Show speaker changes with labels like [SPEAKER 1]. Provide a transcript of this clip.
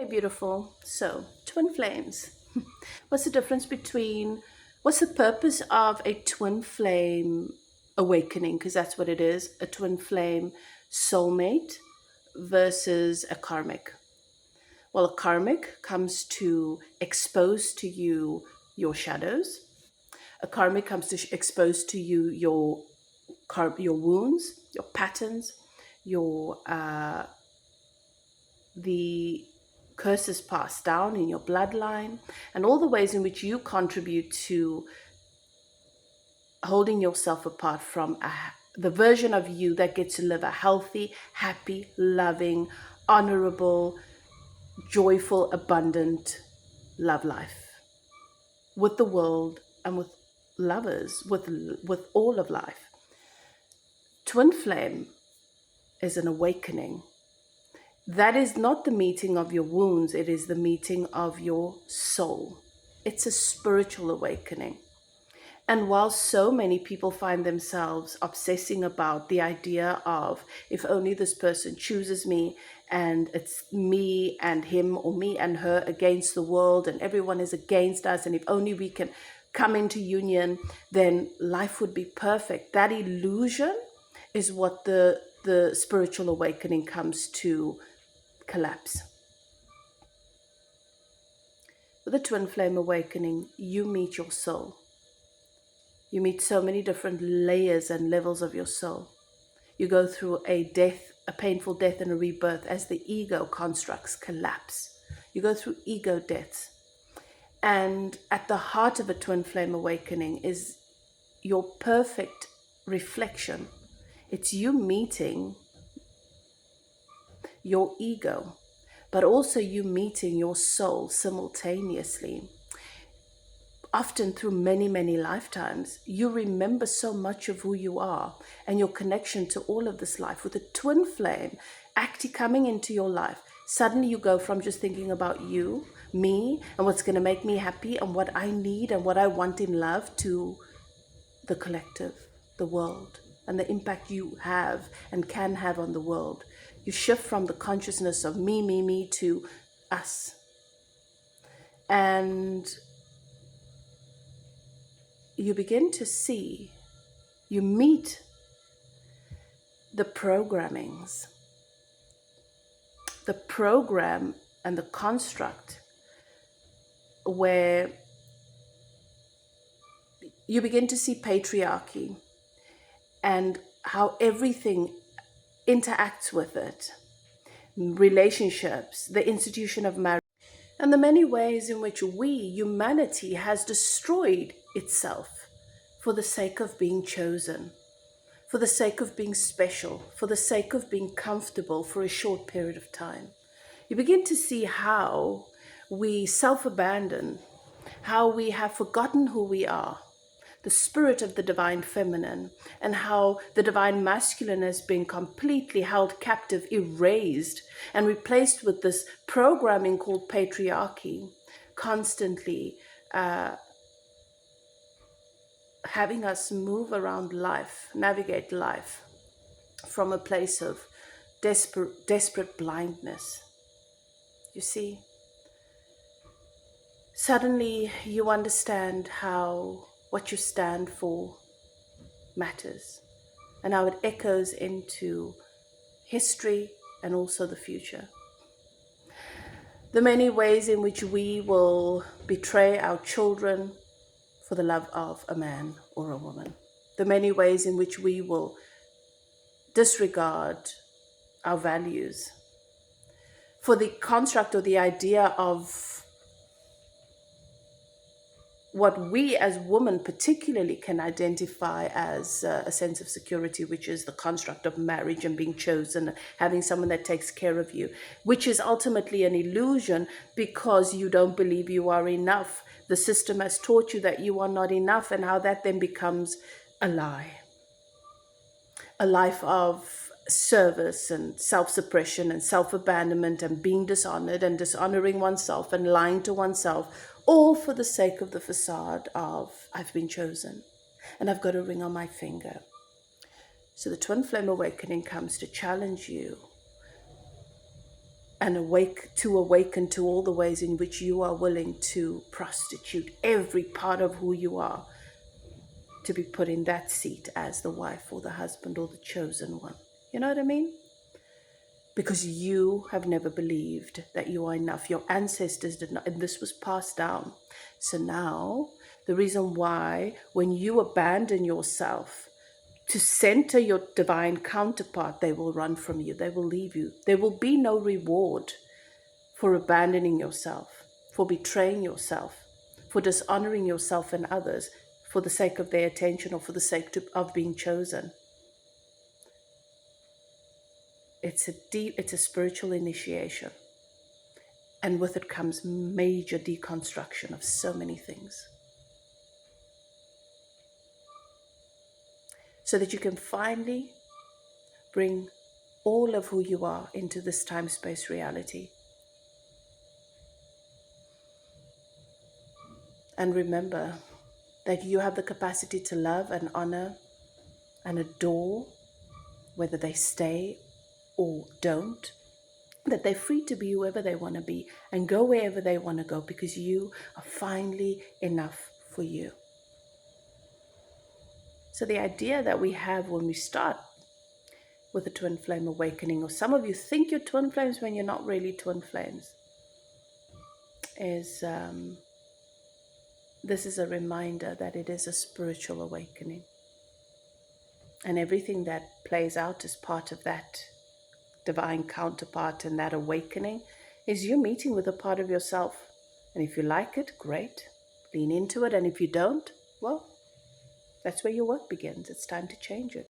[SPEAKER 1] Hey, beautiful. So, twin flames. What's the difference between, what's the purpose of a twin flame awakening? Because that's what it is, a twin flame soulmate versus a karmic. Well, a karmic comes to expose to you your shadows. A karmic comes to expose to you your wounds, your patterns, your the curses passed down in your bloodline, and all the ways in which you contribute to holding yourself apart from the version of you that gets to live a healthy, happy, loving, honorable, joyful, abundant love life with the world and with lovers, with all of life. Twin flame is an awakening. That is not the meeting of your wounds, it is the meeting of your soul. It's a spiritual awakening. And while so many people find themselves obsessing about the idea of, if only this person chooses me and it's me and him or me and her against the world and everyone is against us, and if only we can come into union, then life would be perfect. That illusion is what the spiritual awakening comes to collapse. With the twin flame awakening, you meet your soul. You meet so many different layers and levels of your soul. You go through a death, a painful death and a rebirth as the ego constructs collapse. You go through ego deaths. And at the heart of a twin flame awakening is your perfect reflection. It's you meeting your ego, but also you meeting your soul simultaneously. Often through many, many lifetimes, you remember so much of who you are and your connection to all of this life. With a twin flame actually coming into your life, suddenly you go from just thinking about you, me, and what's going to make me happy and what I need and what I want in love to the collective, the world, and the impact you have and can have on the world. You shift from the consciousness of me to us. And you begin to see, you meet the programmings, the program and the construct where you begin to see patriarchy and how everything interacts with it, relationships, the institution of marriage, and the many ways in which humanity, has destroyed itself for the sake of being chosen, for the sake of being special, for the sake of being comfortable for a short period of time. You begin to see how we self-abandon, how we have forgotten who we are, the spirit of the divine feminine, and how the divine masculine has been completely held captive, erased, and replaced with this programming called patriarchy, constantly having us move around life, navigate life from a place of desperate blindness. You see, suddenly you understand how what you stand for matters and how it echoes into history and also the future. The many ways in which we will betray our children for the love of a man or a woman. The many ways in which we will disregard our values for the construct or the idea of what we as women particularly can identify as a sense of security, which is the construct of marriage and being chosen, having someone that takes care of you, which is ultimately an illusion because you don't believe you are enough. The system has taught you that you are not enough, and how that then becomes a lie. A life of service and self-suppression and self-abandonment and being dishonored and dishonoring oneself and lying to oneself, all for the sake of the facade of I've been chosen and I've got a ring on my finger. So the twin flame awakening comes to challenge you and awaken to all the ways in which you are willing to prostitute every part of who you are to be put in that seat as the wife or the husband or the chosen one. You know what I mean? Because you have never believed that you are enough. Your ancestors did not, and this was passed down. So now, the reason why, when you abandon yourself to center your divine counterpart, they will run from you. They will leave you. There will be no reward for abandoning yourself, for betraying yourself, for dishonoring yourself and others for the sake of their attention or for the sake of being chosen. It's a spiritual initiation. And with it comes major deconstruction of so many things. So that you can finally bring all of who you are into this time-space reality. And remember that you have the capacity to love and honor and adore, whether they stay or don't, that they're free to be whoever they want to be and go wherever they want to go, because you are finally enough for you. So the idea that we have when we start with a twin flame awakening, or some of you think you're twin flames when you're not really twin flames, is this is a reminder that it is a spiritual awakening. And everything that plays out as part of that divine counterpart and that awakening is you meeting with a part of yourself. And if you like it, great, lean into it. And if you don't, well, that's where your work begins. It's time to change it.